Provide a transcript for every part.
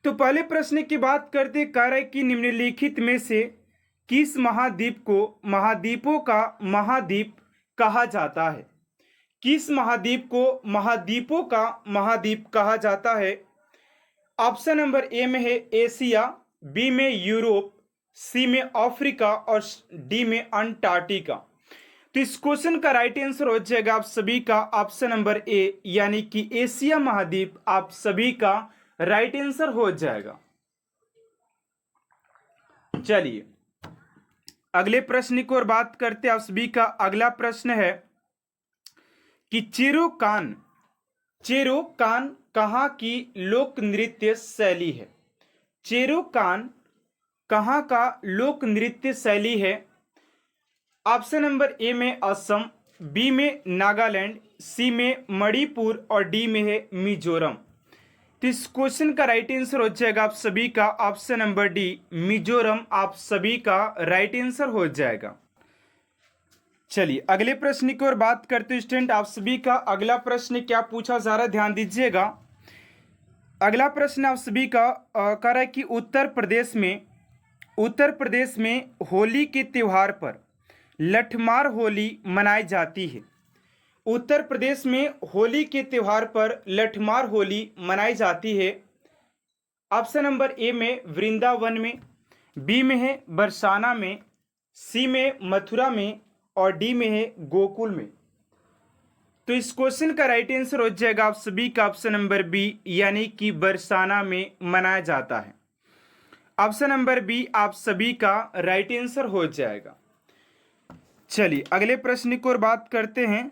तो पहले प्रश्न की बात करते, कह रहा है कि निम्नलिखित में से किस महाद्वीप को महाद्वीपों का महाद्वीप कहा जाता है? किस महाद्वीप को महाद्वीपों का महाद्वीप कहा जाता है? ऑप्शन नंबर ए में है एशिया, बी में यूरोप, सी में अफ्रीका और डी में अंटार्कटिका। तो इस क्वेश्चन का राइट आंसर हो जाएगा आप सभी का ऑप्शन नंबर ए, यानी कि एशिया महाद्वीप आप सभी का राइट आंसर हो जाएगा। चलिए अगले प्रश्न की ओर बात करते हैं। आप सभी का अगला प्रश्न है कि चेरोकान कहाँ की लोक नृत्य शैली है? चेरोकान कहाँ का लोक नृत्य शैली है? ऑप्शन नंबर ए में असम, बी में नागालैंड, सी में मणिपुर और डी में है मिजोरम। तो इस क्वेश्चन का राइट आंसर हो जाएगा आप सभी का ऑप्शन नंबर डी, मिजोरम आप सभी का राइट आंसर हो जाएगा। चलिए अगले प्रश्न की ओर बात करते हैं स्टूडेंट। आप सभी का अगला प्रश्न क्या पूछा जा रहा है, ध्यान दीजिएगा। अगला प्रश्न आप सभी का कह रहा है कि उत्तर प्रदेश में होली के त्योहार पर लठमार होली मनाई जाती है। उत्तर प्रदेश में होली के त्योहार पर लठमार होली मनाई जाती है। ऑप्शन नंबर ए में वृंदावन में, बी में है बरसाना में, सी में मथुरा में और डी में है गोकुल में। तो इस क्वेश्चन का राइट आंसर हो जाएगा आप सभी का ऑप्शन नंबर बी, यानी कि बरसाना में मनाया जाता है। ऑप्शन नंबर बी आप सभी का राइट आंसर हो जाएगा। चलिए अगले प्रश्न की ओर बात करते हैं।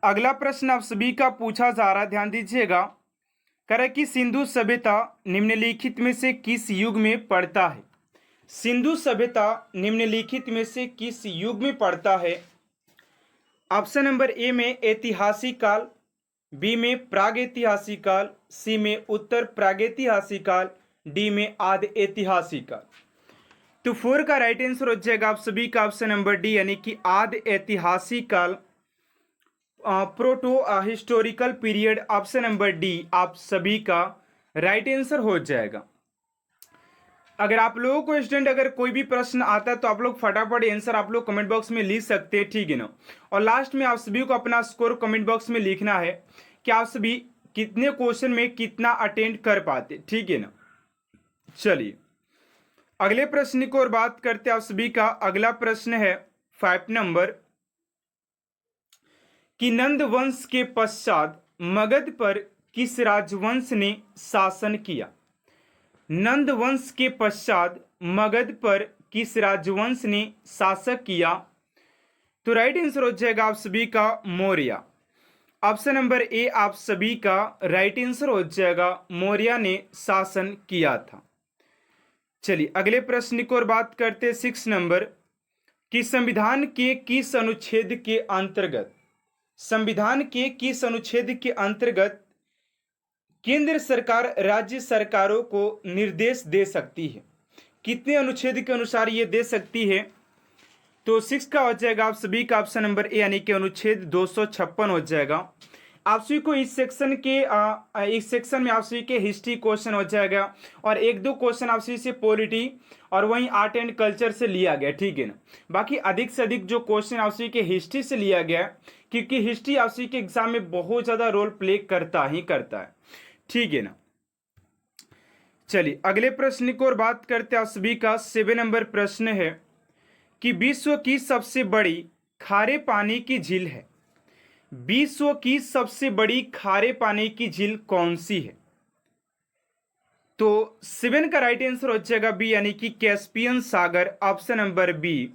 अगला प्रश्न आप सभी का पूछा जा रहा है, ध्यान दीजिएगा। कह रहा है कि सिंधु सभ्यता निम्नलिखित में से किस युग में पड़ता है? सिंधु सभ्यता निम्नलिखित में से किस युग में पड़ता है? ऑप्शन नंबर ए में ऐतिहासिक काल, बी में प्रागैतिहासिक काल, सी में उत्तर प्रागैतिहासिक काल, डी में आदि ऐतिहासिक काल। तो 4 का राइट आंसर हो जाएगा आप सभी का ऑप्शन नंबर डी, यानी कि आदि ऐतिहासिक काल, proto historical period. Option number D आप सभी का राइट आंसर हो जाएगा। अगर आप लोगों को स्टूडेंट अगर कोई भी प्रश्न आता है तो आप लोग फटाफट आंसर आप लोग कमेंट बॉक्स में लिख सकते हैं, ठीक है ना। और लास्ट में आप सभी को अपना स्कोर कमेंट बॉक्स में लिखना है कि आप सभी कितने क्वेश्चन में कितना अटेंड कर पाते, ठीक है ना। चलिए अगले प्रश्न की ओर बात करते हैं। आप सभी का अगला प्रश्न है 5 नंबर कि नंद वंश के पश्चात मगध पर किस राजवंश ने शासन किया? नंद वंश के पश्चात मगध पर किस राजवंश ने शासक किया? तो राइट आंसर हो जाएगा आप सभी का मौर्य। ऑप्शन नंबर ए आप सभी का राइट आंसर हो जाएगा, मौर्य ने शासन किया था। चलिए अगले प्रश्न की ओर बात करते हैं 6 नंबर कि संविधान के किस अनुच्छेद के अंतर्गत केंद्र सरकार राज्य सरकारों को निर्देश दे सकती है? कितने अनुच्छेद के अनुसार ये दे सकती है? तो 6 का हो जाएगा आप सभी का ऑप्शन नंबर ए, यानी कि अनुच्छेद 256 हो जाएगा। आप सभी को इस सेक्शन में आप सभी के हिस्ट्री क्वेश्चन हो जाएगा और 1-2 क्वेश्चन आप सभी से पॉलिटी और वहीं आर्ट एंड कल्चर से लिया गया, ठीक है ना। बाकी अधिक से अधिक जो क्वेश्चन आप सभी के हिस्ट्री से लिया गया, क्योंकि हिस्ट्री आप सभी के एग्जाम में बहुत ज़्यादा रोल प्ले करता है, ठीक है ना। चलिए अगले प्रश्न की ओर बात करते हैं। आप सभी का 7 नंबर प्रश्न है कि विश्व की सबसे बड़ी खारे पानी की झील है? विश्व की सबसे बड़ी खारे पानी की झील कौन सी है? तो 7 का राइट आंसर हो जाएगा बी, यानी कि कैस्पियन सागर। ऑप्शन नंबर बी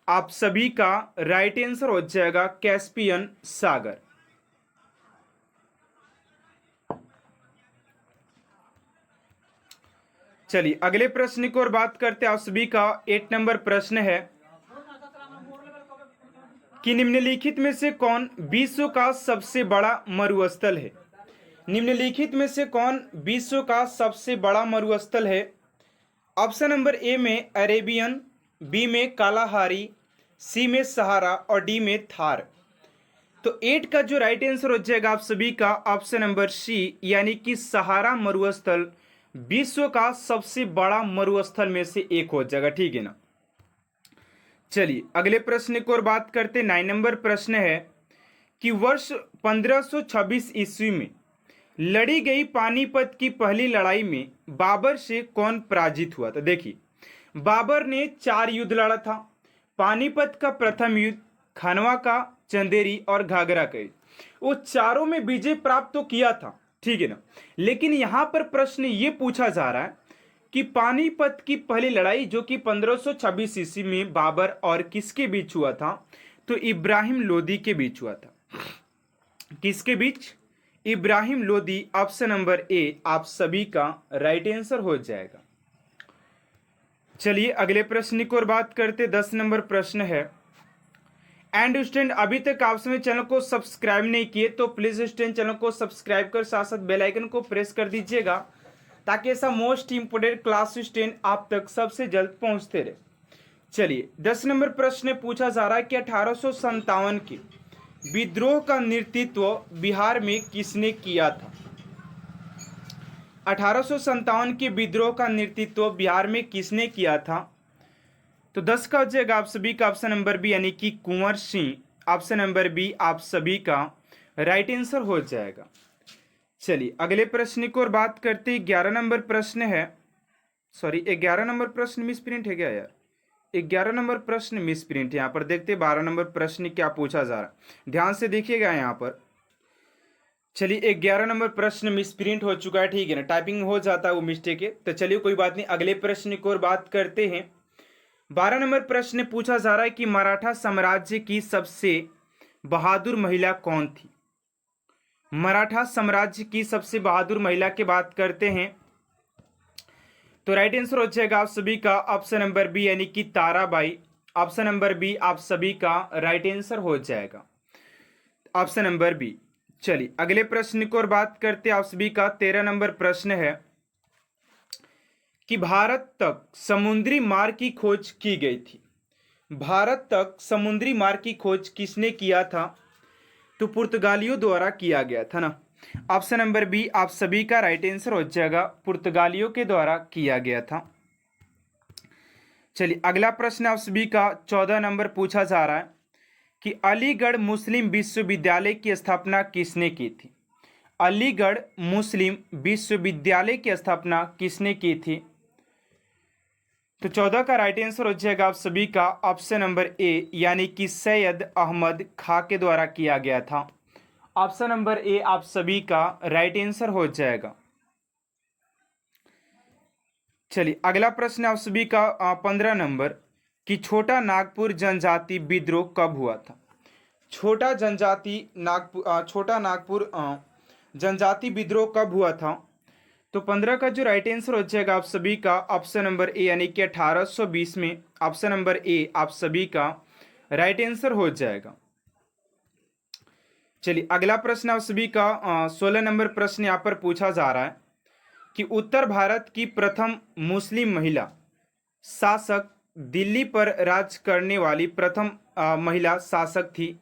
आप सभी का राइट आंसर हो जाएगा, कैस्पियन सागर। चलिए अगले प्रश्न की ओर बात करते हैं। आप सभी का 8 नंबर प्रश्न है कि निम्नलिखित में से कौन विश्व का सबसे बड़ा मरुस्थल है? निम्नलिखित में से कौन विश्व का सबसे बड़ा मरुस्थल है? ऑप्शन नंबर ए में अरेबियन, बी में कालाहारी, सी में सहारा और डी में थार। तो 8 का जो राइट आंसर हो जाएगा आप सभी का ऑप्शन नंबर सी, यानी कि सहारा मरुस्थल विश्व का सबसे बड़ा मरुस्थल में से एक हो जाएगा, ठीक है ना। चलिए अगले प्रश्न की ओर बात करते। 9 नंबर प्रश्न है कि वर्ष 1526 ईस्वी में लड़ी गई पानीपत की पहली लड़ाई में बाबर से कौन पराजित हुआ था। देखिए, बाबर ने 4 युद्ध लड़ा था। पानीपत का प्रथम युद्ध, खनवा का, चंदेरी और घाघरा का युद्ध। वो चारों में विजय प्राप्त तो किया था, ठीक है ना। लेकिन यहां पर प्रश्न ये पूछा जा रहा है कि पानीपत की पहली लड़ाई जो कि 1526 ईस्वी में बाबर और किसके बीच हुआ था, तो इब्राहिम लोदी के बीच हुआ था। किसके बीच? Ibrahim Lodi. Option number A आप सभी का राइट आंसर हो जाएगा। चलिए अगले प्रश्न की ओर बात करते। 10 नंबर प्रश्न है, एंड स्टूडेंट अभी तक आपने चैनल को सब्सक्राइब नहीं किए तो प्लीज स्टूडेंट चैनल को सब्सक्राइब कर साथ साथ बेल आइकन को प्रेस कर दीजिएगा ताकि ऐसा मोस्ट इंपोर्टेंट क्लास स्टूडेंट आप तक सबसे जल्द पहुंचते रहे। चलिए 10 नंबर प्रश्न पूछा जा रहा है कि 1857 के विद्रोह का नेतृत्व बिहार में किसने किया था। 1857 के विद्रोह का नेतृत्व बिहार में किसने किया था, तो 10 का हो जाएगा आप सभी का ऑप्शन नंबर बी यानी कि Kunwar Singh. Option number B आप सभी का राइट आंसर हो जाएगा। चलिए अगले प्रश्न की ओर बात करते। 11 नंबर प्रश्न है, सॉरी 11 नंबर प्रश्न मिस प्रिंट है क्या यार, 11 नंबर प्रश्न मिस प्रिंट। यहाँ पर देखते 12 नंबर प्रश्न क्या पूछा जा रहा है, ध्यान से देखिएगा यहाँ पर। चलिए 11 नंबर प्रश्न मिस प्रिंट हो चुका है, ठीक है ना, टाइपिंग हो जाता है वो मिस्टेक है, तो चलिए कोई बात नहीं। अगले प्रश्न की ओर बात करते हैं। 12 नंबर प्रश्न पूछा जा रहा है कि मराठा साम्राज्य की सबसे बहादुर महिला कौन थी। मराठा साम्राज्य की सबसे बहादुर महिला की बात करते हैं तो राइट आंसर हो जाएगा आप सभी का ऑप्शन नंबर बी यानी कि ताराबाई। ऑप्शन नंबर बी आप सभी का राइट आंसर हो जाएगा, ऑप्शन नंबर बी। चलिए अगले प्रश्न की ओर बात करते हैं। आप सभी का 13 नंबर प्रश्न है कि भारत तक समुद्री मार्ग की खोज की गई थी। भारत तक समुद्री मार्ग की खोज किसने किया था, तो पुर्तगालियों द्वारा किया गया था ना। ऑप्शन नंबर बी आप सभी का राइट आंसर हो जाएगा, पुर्तगालियों के द्वारा किया गया था। चलिए अगला प्रश्न आप सभी का 14 नंबर पूछा जा रहा है कि अलीगढ़ मुस्लिम विश्वविद्यालय की स्थापना किसने की थी। अलीगढ़ मुस्लिम विश्वविद्यालय की स्थापना किसने की थी, तो 14 का राइट आंसर हो जाएगा आप सभी का ऑप्शन नंबर ए यानी कि सैयद अहमद खां के द्वारा किया गया था। ऑप्शन नंबर ए आप सभी का राइट आंसर हो जाएगा। चलिए अगला प्रश्न आप सभी का 15 नंबर कि छोटा नागपुर जनजाति विद्रोह कब हुआ था। छोटा नागपुर जनजाति विद्रोह कब हुआ था, तो 15 का जो राइट आंसर हो जाएगा आप सभी का ऑप्शन नंबर ए यानी कि 1820 में। ऑप्शन नंबर ए आप सभी का राइट आंसर हो जाएगा। चलिए अगला प्रश्न आप सभी का 16 नंबर प्रश्न यहाँ पर पूछा जा रहा है कि उत्तर भारत की प्रथम मुस्लिम महिला शासक, दिल्ली पर राज करने वाली प्रथम महिला शासक थी,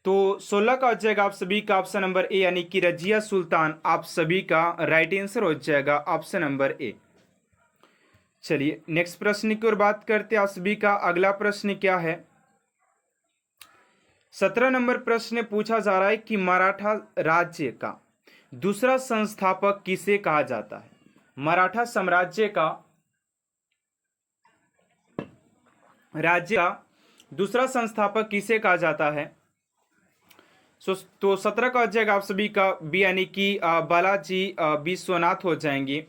तो 16 का हो जाएगा आप सभी का ऑप्शन नंबर ए यानी कि रजिया सुल्तान। आप सभी का राइट आंसर हो जाएगा ऑप्शन नंबर ए। चलिए नेक्स्ट प्रश्न की ओर बात करते हैं। आप सभी का अगला प्रश्न क्या है, 17 नंबर प्रश्न पूछा जा रहा है कि मराठा राज्य का दूसरा संस्थापक किसे कहा जाता है। मराठा साम्राज्य का राज्य का दूसरा संस्थापक किसे कहा जाता है, तो 17 का हो जाएगा आप सभी का बी यानी कि बालाजी विश्वनाथ हो जाएंगे।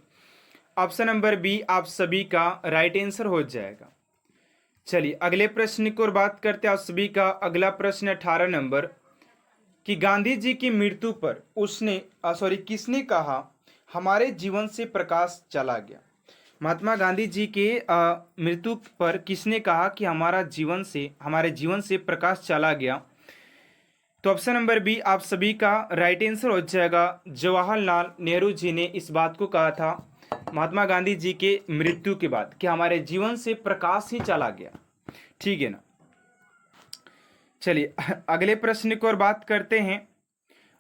ऑप्शन नंबर बी आप सभी का राइट आंसर हो जाएगा। चलिए अगले प्रश्न की ओर बात करते हैं। आप सभी का अगला प्रश्न 18 नंबर कि गांधी जी की मृत्यु पर किसने कहा हमारे जीवन से प्रकाश चला गया। महात्मा गांधी जी के मृत्यु पर किसने कहा कि हमारे जीवन से प्रकाश चला गया, तो ऑप्शन नंबर बी आप सभी का राइट आंसर हो जाएगा। जवाहरलाल नेहरू जी ने इस बात को कहा था महात्मा गांधी जी के मृत्यु के बाद कि हमारे जीवन से प्रकाश ही चला गया, ठीक है ना। चलिए अगले प्रश्न की ओर बात करते हैं।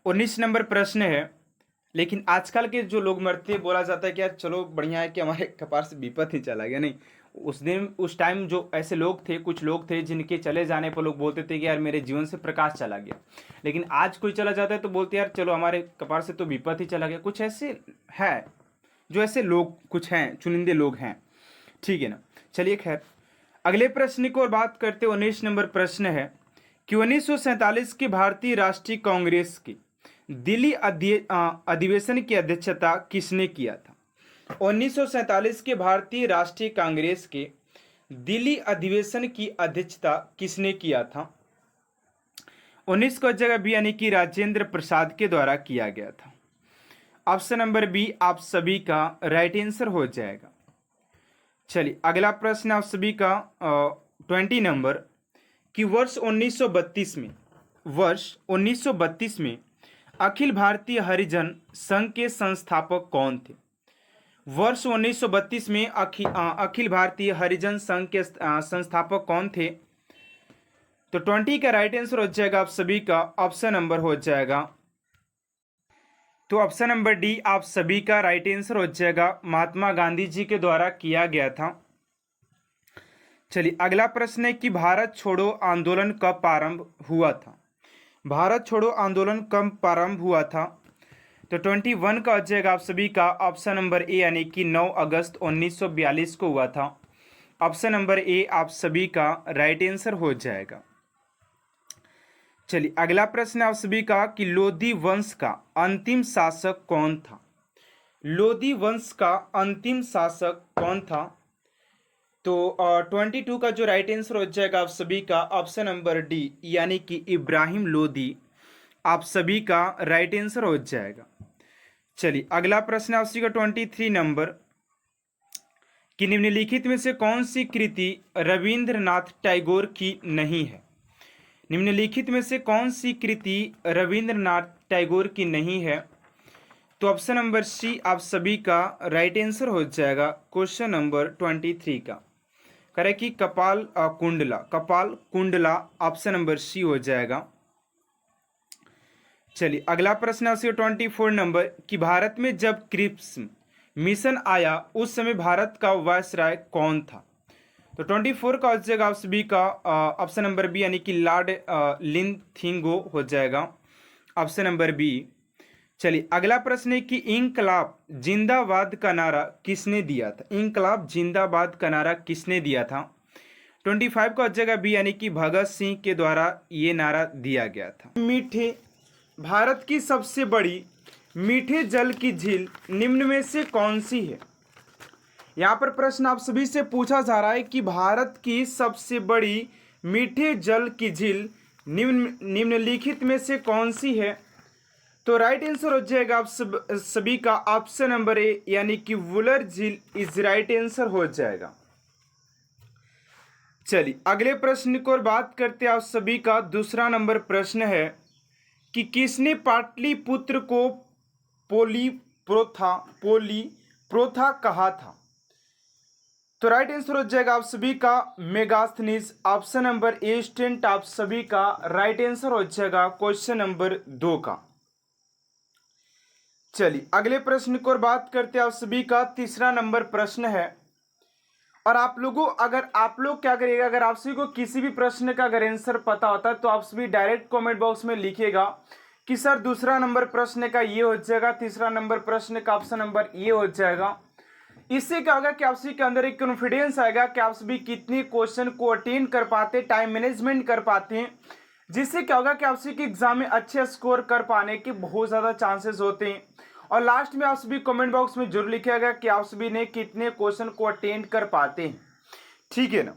19 नंबर प्रश्न है लेकिन आजकल के जो लोग मरते हैं, बोला जाता है कि यार चलो बढ़िया है कि हमारे कपार से विपत ही चला गया। नहीं, उस दिन उस टाइम जो ऐसे लोग थे, कुछ लोग थे जिनके चले जाने पर लोग बोलते थे कि यार मेरे जीवन से प्रकाश चला गया। लेकिन आज कोई चला जाता है तो बोलते हैं यार चलो हमारे कपार से तो विपत ही चला गया। कुछ ऐसे है, जो ऐसे लोग कुछ हैं, चुनिंदे लोग हैं, ठीक है ना। चलिए खैर, अगले प्रश्न की ओर बात करते 19 नंबर प्रश्न है कि 1947 की भारतीय राष्ट्रीय कांग्रेस की दिल्ली अधिवेशन की अध्यक्षता किसने किया था? 1947 के भारतीय राष्ट्रीय कांग्रेस के दिल्ली अधिवेशन की अध्यक्षता किसने किया था? 19 को जगह बी यानी कि राजेंद्र प्रसाद के द्वारा किया गया था। ऑप्शन नंबर बी आप सभी का राइट आंसर हो जाएगा। चलिए अगला प्रश्न आप सभी का 20 नंबर कि वर्ष 1932 में अखिल भारतीय हरिजन संघ के संस्थापक कौन थे? वर्ष 1932 में अखिल भारतीय हरिजन संघ के संस्थापक कौन थे? तो 20 का राइट आंसर हो जाएगा आप सभी का ऑप्शन नंबर हो जाएगा, तो ऑप्शन नंबर डी आप सभी का राइट आंसर हो जाएगा, महात्मा गांधी जी के द्वारा किया गया था। चलिए अगला प्रश्न है कि भारत छोड़ो आंदोलन कब प्रारंभ हुआ था? भारत छोड़ो आंदोलन कब प्रारंभ हुआ था? तो 21 का हो जाएगा आप सभी का ऑप्शन नंबर ए यानी कि 9 अगस्त 1942 को हुआ था। ऑप्शन नंबर ए आप सभी का राइट आंसर हो जाएगा। चलिए अगला प्रश्न आप सभी का कि लोधी वंश का अंतिम शासक कौन था? लोधी वंश का अंतिम शासक कौन था? तो 22 का जो राइट आंसर हो जाएगा आप सभी का ऑप्शन नंबर डी यानी कि इब्राहिम लोधी आप सभी का राइट आंसर हो जाएगा। चलिए अगला प्रश्न आप सभी का 23 नंबर कि निम्नलिखित में से कौन सी कृति रविंद्रनाथ टैगोर की नहीं है? निम्नलिखित में से कौन सी कृति रविंद्रनाथ टैगोर की नहीं है? तो ऑप्शन नंबर सी आप सभी का राइट आंसर हो जाएगा क्वेश्चन नंबर 23 का। करे कि कपाल कुंडला ऑप्शन नंबर सी हो जाएगा। चलिए अगला प्रश्न आपसे 24 नंबर कि भारत में जब क्रिप्स मिशन आया उस समय भारत का वायसराय कौन था? तो 24 का हो जाएगा आप सभी का ऑप्शन नंबर बी यानी कि लॉर्ड लिनथिंगो हो जाएगा ऑप्शन नंबर बी। चलिए अगला प्रश्न है कि इंकलाब जिंदाबाद का नारा किसने दिया था? इंकलाब जिंदाबाद का नारा किसने दिया था? 25 का हो जाएगा बी यानी कि भगत सिंह के द्वारा ये नारा दिया गया था। मीठे भारत की सबसे बड़ी मीठे जल की झील निम्न में से कौन सी है? यहाँ पर प्रश्न आप सभी से पूछा जा रहा है कि भारत की सबसे बड़ी मीठे जल की झील निम्नलिखित में से कौन सी है? तो राइट आंसर हो जाएगा आप सभी का ऑप्शन नंबर ए यानी कि वुलर झील इज राइट आंसर हो जाएगा। चलिए अगले प्रश्न की ओर बात करते हैं आप सभी का दूसरा नंबर प्रश्न है कि किसने पाटलिपुत्र को पोली प्रोथा कहा था? तो राइट आंसर हो जाएगा आप सभी का मेगास्थनीज ऑप्शन नंबर ए स्टेंट आप सभी का राइट आंसर हो जाएगा क्वेश्चन नंबर 2 का। चलिए अगले प्रश्न की ओर बात करते हैं आप सभी का तीसरा नंबर प्रश्न है और आप लोग क्या करिएगा, अगर आप सभी को किसी भी प्रश्न का अगर आंसर पता होता है तो आप सभी डायरेक्ट कमेंट बॉक्स में लिखिएगा कि सर दूसरा नंबर प्रश्न का ये हो जाएगा, तीसरा नंबर प्रश्न का ऑप्शन नंबर ये हो जाएगा। इससे क्या होगा कि आप सभी के अंदर एक कॉन्फिडेंस आएगा कि आप सभी कितने क्वेश्चन को अटेंड कर पाते, टाइम मैनेजमेंट कर पाते हैं, जिससे क्या होगा कि आप सभी के एग्जाम में अच्छे स्कोर कर पाने के बहुत ज़्यादा चांसेस होते हैं। और लास्ट में आप सभी कमेंट बॉक्स में जरूर लिखिएगा कि आप सभी ने कितने क्वेश्चन को अटेंड कर पाते हैं, ठीक है ना।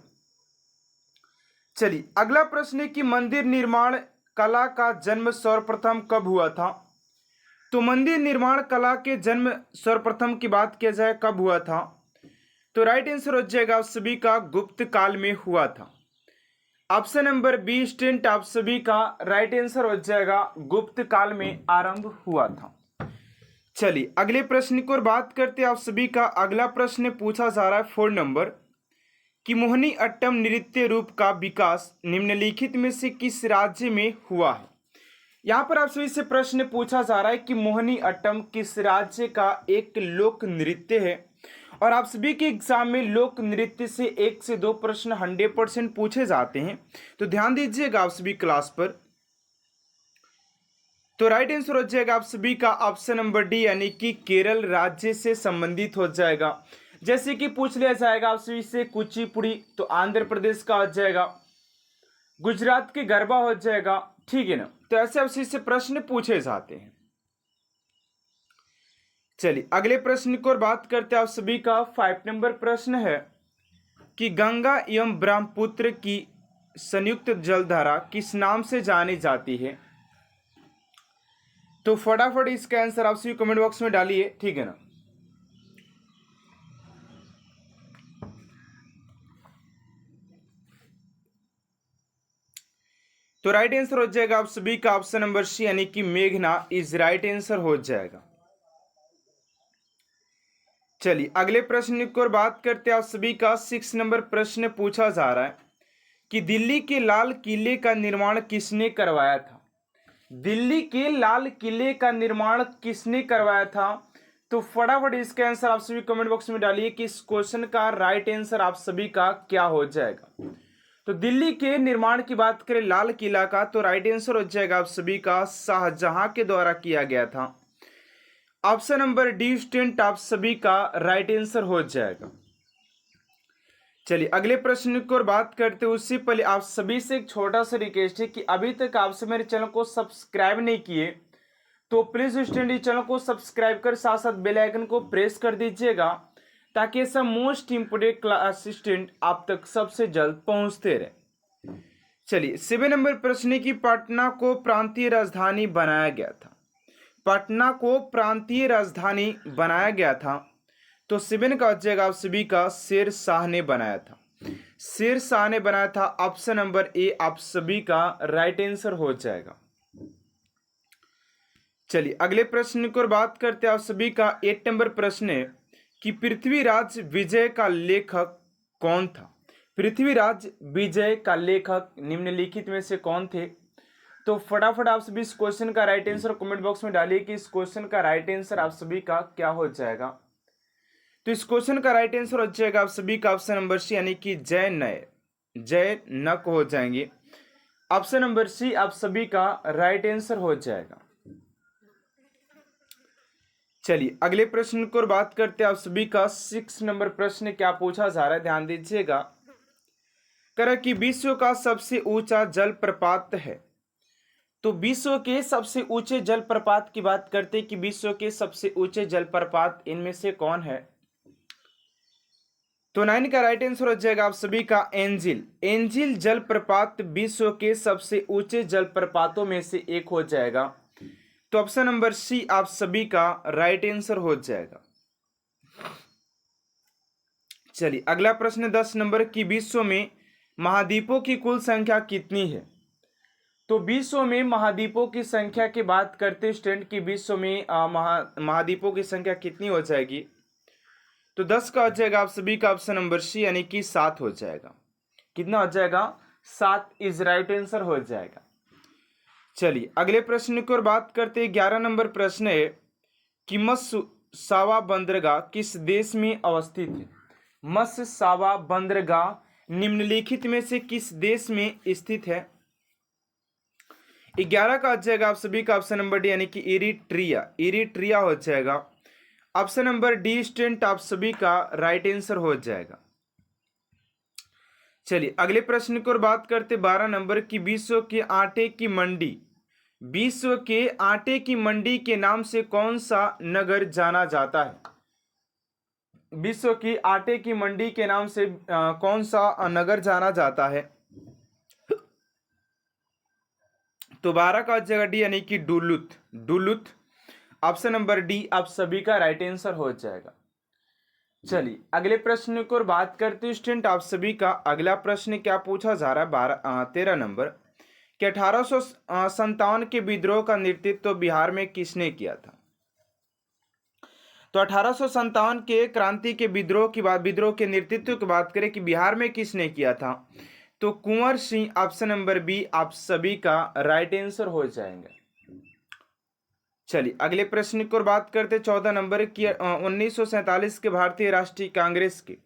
चलिए अगला प्रश्न है कि मंदिर निर्माण कला का जन्म सर्वप्रथम कब हुआ था? तो मंदिर निर्माण कला के जन्म सर्वप्रथम की बात किया जाए कब हुआ था? तो राइट आंसर हो जाएगा आप सभी का गुप्त काल में हुआ था। ऑप्शन नंबर बी स्टेंट आप सभी का राइट आंसर हो जाएगा गुप्त काल में आरंभ हुआ था। चलिए अगले प्रश्न की ओर बात करते हैं आप सभी का। अगला प्रश्न पूछा जा रहा है 4 नंबर कि मोहिनी अट्टम नृत्य रूप का विकास निम्नलिखित में से किस राज्य में हुआ है? यहाँ पर आप सभी से प्रश्न पूछा जा रहा है कि मोहिनी अट्टम किस राज्य का एक लोक नृत्य है। और आप सभी के एग्जाम में लोक नृत्य से 1 से 2 प्रश्न 100% पूछे जाते हैं, तो ध्यान दीजिएगा आप सभी क्लास पर। तो राइट आंसर हो जाएगा आप सभी का ऑप्शन नंबर डी, यानी कि केरल राज्य से संबंधित हो जाएगा। जैसे कि पूछ लिया जाएगा आप सभी से कुचिपुड़ी, तो आंध्र प्रदेश का हो जाएगा। गुजरात के गरबा हो जाएगा, ठीक है ना। तो ऐसे आप सभी से प्रश्न पूछे जाते हैं। चलिए अगले प्रश्न की ओर बात करते हैं। आप सभी का 5 नंबर प्रश्न है कि गंगा एवं ब्रह्मपुत्र की संयुक्त जलधारा किस नाम से जानी जाती है। तो फटाफट इसका आंसर आप सभी कमेंट बॉक्स में डालिए, ठीक है ना। तो राइट आंसर हो जाएगा आप सभी का ऑप्शन नंबर सी, यानी कि मेघना इज राइट आंसर हो जाएगा। चलिए अगले प्रश्न की ओर बात करते हैं। आप सभी का 6 नंबर प्रश्न पूछा जा रहा है कि दिल्ली के लाल किले का निर्माण किसने करवाया था। दिल्ली के लाल किले का निर्माण किसने करवाया था। तो फटाफट इसका आंसर आप सभी कमेंट बॉक्स में डालिए कि इस क्वेश्चन का राइट आंसर आप सभी का क्या हो जाएगा। तो दिल्ली के निर्माण की बात करें लाल किला का, तो राइट आंसर हो जाएगा आप सभी का शाहजहां के द्वारा किया गया था। ऑप्शन नंबर डी स्टूडेंट आप सभी का राइट आंसर हो जाएगा। चलिए अगले प्रश्न की ओर बात करते हैं। उससे पहले आप सभी से एक छोटा सा रिक्वेस्ट है कि अभी तक आपसे मेरे चैनल को सब्सक्राइब नहीं किए तो प्लीज स्टूडेंट इस चैनल को सब्सक्राइब कर साथ साथ बेल आइकन को प्रेस कर दीजिएगा, ताकि ऐसा मोस्ट इंपोर्टेंट क्लास स्टूडेंट आप तक सबसे जल्द पहुंचते रहे। चलिए 7 नंबर प्रश्न की पटना को प्रांतीय राजधानी बनाया गया था। पटना को प्रांतीय राजधानी बनाया गया था, तो 7 का हो जाएगा आप सभी का शेर शाह ने बनाया था। शेर शाह ने बनाया था। ऑप्शन नंबर ए आप सभी का राइट आंसर हो जाएगा। चलिए अगले प्रश्न की ओर बात करते हैं। आप सभी का 8 नंबर प्रश्न है कि पृथ्वीराज विजय का लेखक कौन था। पृथ्वीराज विजय का लेखक निम्नलिखित में से कौन थे। तो फटाफट आप सभी इस क्वेश्चन का राइट आंसर कमेंट बॉक्स में डालिए कि इस क्वेश्चन का राइट आंसर आप सभी का क्या हो जाएगा। तो इस क्वेश्चन का राइट आंसर हो जाएगा आप सभी का ऑप्शन नंबर सी, यानी कि जय नक हो जाएंगे। ऑप्शन नंबर सी आप सभी का राइट आंसर हो जाएगा। चलिए अगले प्रश्न की ओर बात करते हैं। आप सभी का 6 नंबर प्रश्न क्या पूछा जा रहा है, ध्यान दीजिएगा। कह कि विश्व का सबसे ऊंचा जलप्रपात है। तो विश्व के सबसे ऊंचे जलप्रपात की बात करते हैं कि विश्व के सबसे ऊंचे जलप्रपात इनमें से कौन है। तो 9 का राइट आंसर हो जाएगा आप सभी का एंजिल जलप्रपात विश्व के सबसे ऊंचे जलप्रपातों में से एक हो जाएगा। तो ऑप्शन नंबर सी आप सभी का राइट आंसर हो जाएगा। चलिए अगला प्रश्न 10 नंबर की विश्व में महाद्वीपों की कुल संख्या कितनी है। तो विश्व में महाद्वीपों की संख्या की बात करते स्टूडेंट की विश्व में महाद्वीपों की संख्या कितनी हो जाएगी। तो 10 का हो जाएगा आप सभी का ऑप्शन नंबर सी, यानी कि 7 हो जाएगा। कितना हो जाएगा, 7 इज राइट आंसर हो जाएगा। चलिए अगले प्रश्न की ओर बात करते हैं। 11 नंबर प्रश्न है कि मत्स्यसावा बंदरगाह किस देश में अवस्थित है। मत्स्यसावा बंदरगाह निम्नलिखित में से किस देश में स्थित है। 11 का हो जाएगा आप सभी का ऑप्शन नंबर डी, यानी कि इरिट्रिया हो जाएगा। ऑप्शन नंबर डी स्टूडेंट आप सभी का राइट आंसर हो जाएगा। चलिए अगले प्रश्न की ओर बात करते 12 नंबर की विश्व के आटे की मंडी के नाम से कौन सा नगर जाना जाता है। विश्व की आटे की मंडी के नाम से कौन सा नगर जाना जाता है। तो 12 का जगह डी, यानी कि डुलुथ। ऑप्शन नंबर डी आप सभी का राइट आंसर हो जाएगा। चलिए अगले प्रश्न की ओर बात करते हैं स्टूडेंट। आप सभी का अगला प्रश्न क्या पूछा जा रहा है 13 नंबर कि 1857 के विद्रोह का नेतृत्व बिहार में किसने किया था। तो 1857 के क्रांति के विद्रोह के नेतृत्व की बात करें कि बिहार में किसने किया था। तो Kunwar Singh option number B आप सभी का राइट आंसर हो जाएंगे। चलिए अगले प्रश्न की ओर बात करते 14 नंबर की 1947 के भारतीय राष्ट्रीय कांग्रेस के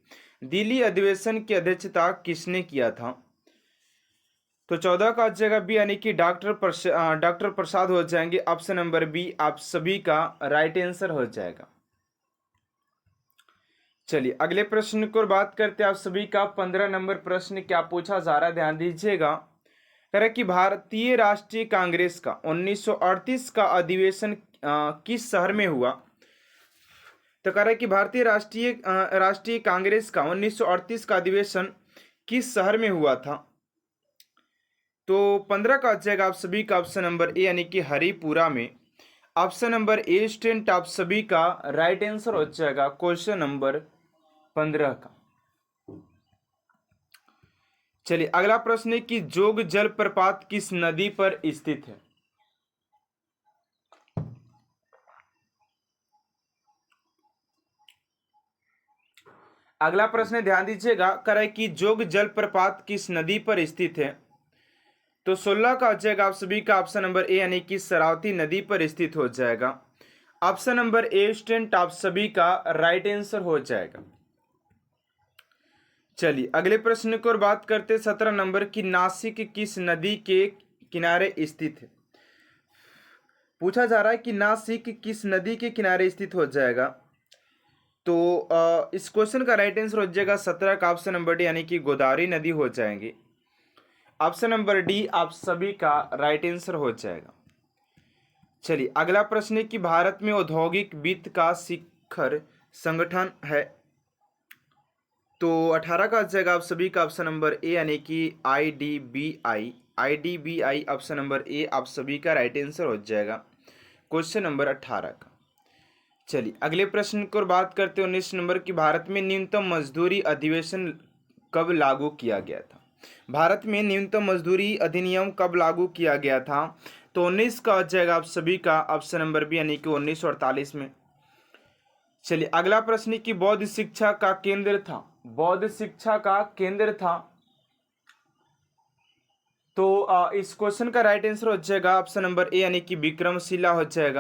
दिल्ली अधिवेशन की अध्यक्षता किसने किया था? तो 14 का जगह बी यानी कि डॉक्टर प्रसाद हो जाएंगे। ऑप्शन नंबर बी आप सभी का राइट आंसर हो जाएगा। चलिए अगले प्रश्न की ओर बात करते हैं आप सभी का 15 नंबर प्रश्न क्या पूछा जा रहा है, ध्यान दीजिएगा। कह रहा है कि भारतीय राष्ट्रीय कांग्रेस का 1938 का अधिवेशन किस शहर में हुआ? तो कह रहा है कि भारतीय राष्ट्रीय कांग्रेस का 1938 का अधिवेशन किस शहर में हुआ था? तो 15 का जाएगा आप सभी का ऑप्शन नंबर ए यानी कि हरिपुरा में। ऑप्शन नंबर ए स्टूडेंट आप सभी का राइट आंसर हो जाएगा क्वेश्चन नंबर 15 का। चलिए अगला प्रश्न है कि जोग जलप्रपात किस नदी पर स्थित है? अगला प्रश्न ध्यान दीजिएगा, कह रहा है कि जोग जलप्रपात किस नदी पर स्थित है? तो 16 का हो जाएगा आप सभी का ऑप्शन नंबर ए यानी कि शरावती नदी पर स्थित हो जाएगा। ऑप्शन नंबर ए स्टूडेंट आप सभी का राइट आंसर हो जाएगा। चलिए अगले प्रश्न की ओर बात करते 17 नंबर की नासिक किस नदी के किनारे स्थित है? पूछा जा रहा है कि नासिक किस नदी के किनारे स्थित हो जाएगा। तो इस क्वेश्चन का राइट आंसर हो जाएगा 17 का ऑप्शन नंबर डी यानी कि गोदावरी नदी हो जाएंगे। ऑप्शन नंबर डी आप सभी का राइट आंसर हो जाएगा। चलिए अगला प्रश्न है कि भारत में औद्योगिक वित्त का शिखर संगठन है। तो 18 का जाएगा आप सभी का ऑप्शन नंबर ए यानी कि आईडीबीआई ऑप्शन नंबर ए आप सभी का राइट आंसर हो जाएगा क्वेश्चन नंबर 18 का। चलिए अगले प्रश्न की ओर बात करते हैं 19 नंबर की भारत में न्यूनतम मजदूरी अधिवेशन कब लागू किया गया था? भारत में न्यूनतम मजदूरी अधिनियम कब लागू किया गया था? तो 19 का हो जाएगा आप सभी का ऑप्शन नंबर बी यानी कि 1948 में। चलिए अगला प्रश्न की बौद्ध शिक्षा का केंद्र था, बौद्ध शिक्षा का केंद्र था। तो इस क्वेश्चन का राइट आंसर हो जाएगा ऑप्शन नंबर ए यानी कि विक्रमशिला हो जाएगा।